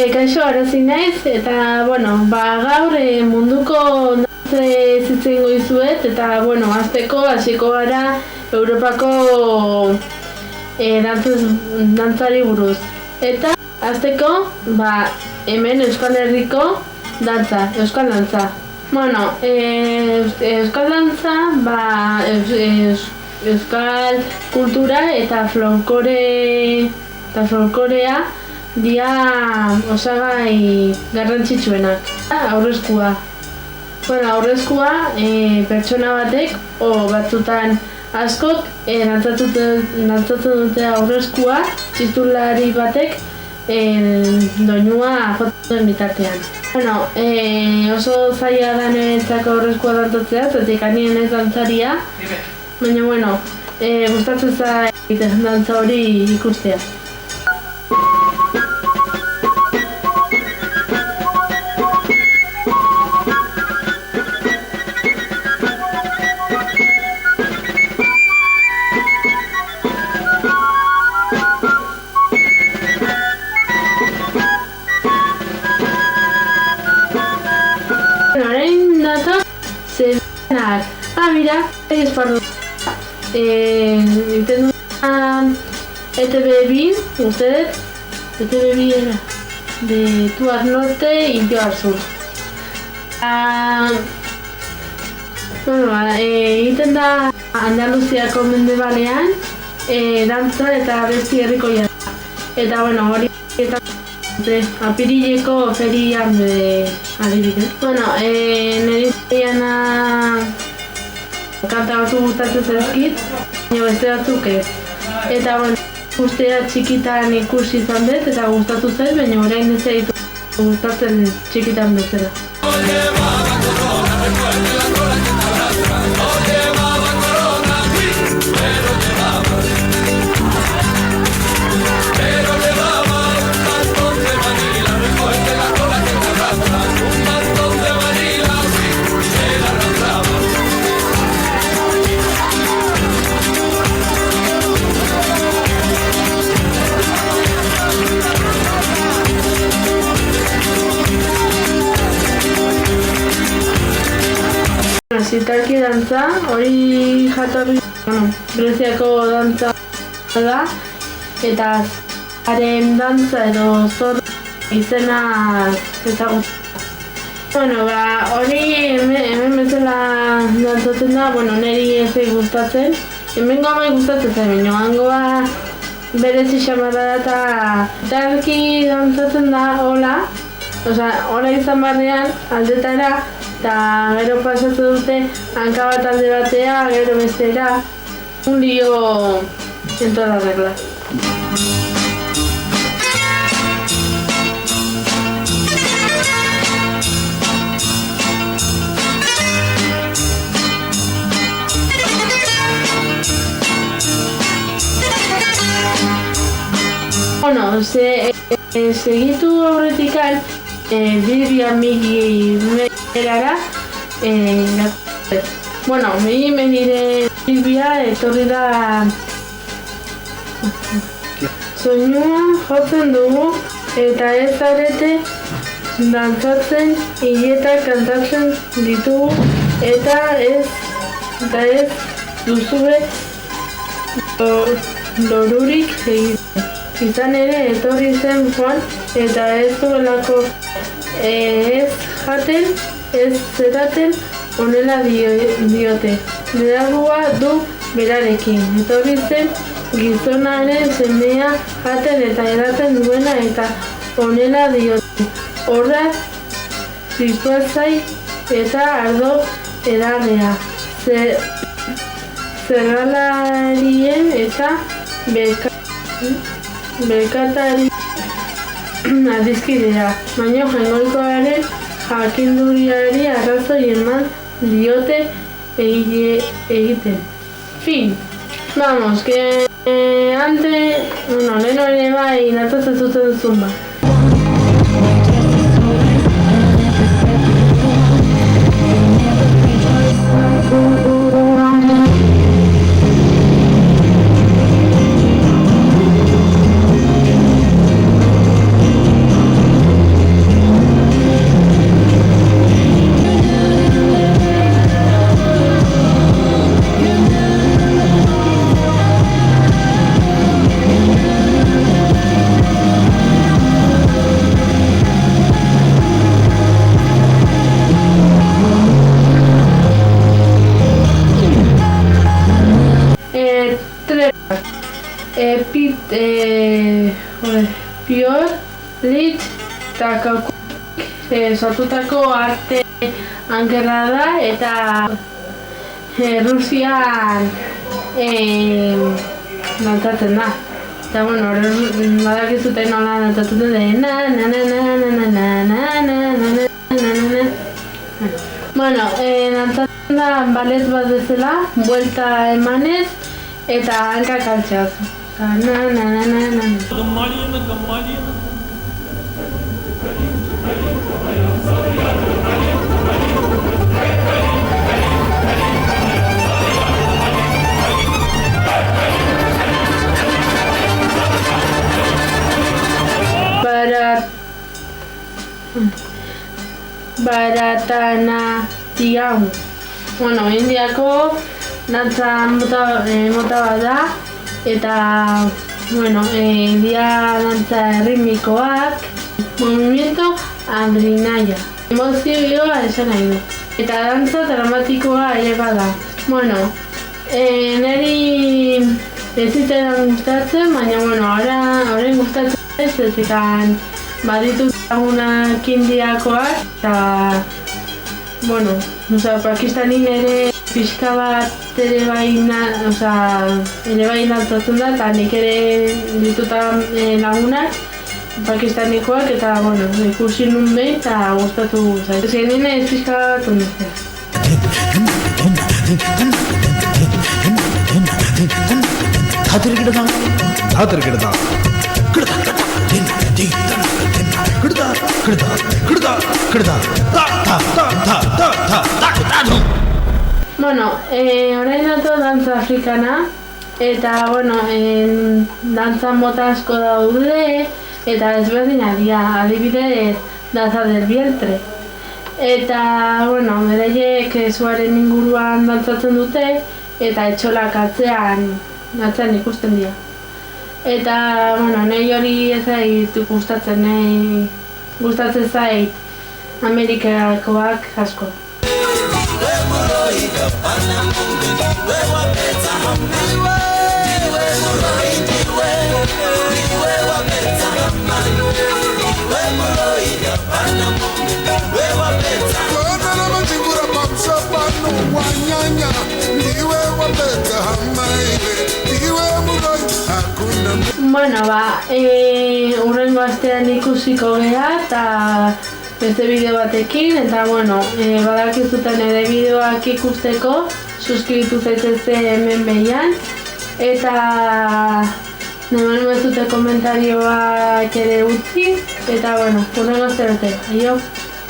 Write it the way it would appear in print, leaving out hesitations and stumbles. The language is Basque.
Kaixo, arazi naiz, eta, gaur munduko dantze zitzen goizuet, eta, hasiko gara Europako dantzari buruz. Eta, azteko, hemen Euskal Herriko dantza, Euskal dantza. Euskal dantza, Euskal kultura eta folklorea dia osagai garrantzitsuenak. Aurreskua. Aurreskua pertsona batek, batzutan askok, dantzatzen dute aurreskua, txistulari batek doinua jotzen bitartean. Oso zaila da niretzako aurreskua dantzatzea, zetik anien ez dantzaria, baina, gustatzen zait dantza hori ikustea. Orain dator zedenak. Mira, esparru. Iten ETV2, ustedes, ETV2 era de Tuar Norte y Tuar Sur. Iten da Andaluziako mendebalean, dantza eta abesti herrikoia. Eta hori eta apirileko ferian adibidez. Nire zaiana kanta batzu gustatzen zaizkit, baina beste batzuk ez. Eta guztia txikitan ikusi izan dut eta gustatu zait, baina orain ez zaitu gustatzen txikitan bezala. Zitarki dantza, hori jatorri, Greziako dantza da, eta haren dantza edo zor izena ezagutzen. Hori hemen bezala dantzatzen da, niri ez gustatzen. Hemengo amai gustatzen zen, baina hangoa berezi xamarra da eta zitarki dantzatzen da hola izan barrean aldetara, eta gero pasatu dute hanka bat alde batea, gero bestera, un lío en todas las reglas. Segitu aurretikan, Bilbia migi erara, nire Bilbia etorri da soinua jotzen dugu eta ez zarete dantzatzen hiletak kantatzen ditugu eta ez duzue lorurik egiten. Izan ere etorri zen Juan eta ez duelako ez jaten, ez zeraten honela diote. Beragua du berarekin. Etorri zen gizonaren semea jaten eta edaten duena eta honela diote. Horra zituazai eta ardo edarrea. Zergalarien eta bekatari adizkidea, baina jaingoikoaren jakinduriari arrazoi eman diote egiten. Fin. Vamos, que antes, leheno ere bai natatzen zuten zumba. Pior, Lit eta Kaukuik sortutako arte ankerra da eta Rusian dantzatzen da. Eta bueno, badakizute nola dantzatzen den Bueno, dantzatzen da ballet bat bezala, buelta emanez eta hankak altxaz. Bharatanatyam. Bueno, Indiako dantza mota bat da eta bueno, India dantza ritmikoak, movimiento adrenalina. Emozioa esan nahi du. Eta dantza dramatikoa ere bada. Bueno, niri ez zitzaidan gustatzen, baina bueno, orain gustatzen ez, ezikan baditut lagunak indiakoak, eta bueno, Pakistanin ere pixka bat ere bai dantzatzen da, eta nik ere dituta lagunak pakistanikoak, eta bueno, ikusi nun behin eta gustatu zait. Zenien ez pixka bat onduztea. Bueno, orain dato dantza afrikana, eta bueno, dantza mota asko daude, eta ezberdinak dira, adibidez dantza del vientre. Eta, bueno, beraiek zuaren inguruan dantzatzen dute, eta etxolak atzean ikusten dira. Eta, bueno, nahi hori ez zait gustatzen zait Amerikakoak asko. Bueno, hurrengo astean ikusiko gea eta beste bideo batekin, eta bueno, badakizuten ere bideoak ikusteko, suskribitu zaitezte hemen behian, eta nahi ez dute komentarioak ere utzi, eta bueno, hurrengo astera arte. Aio!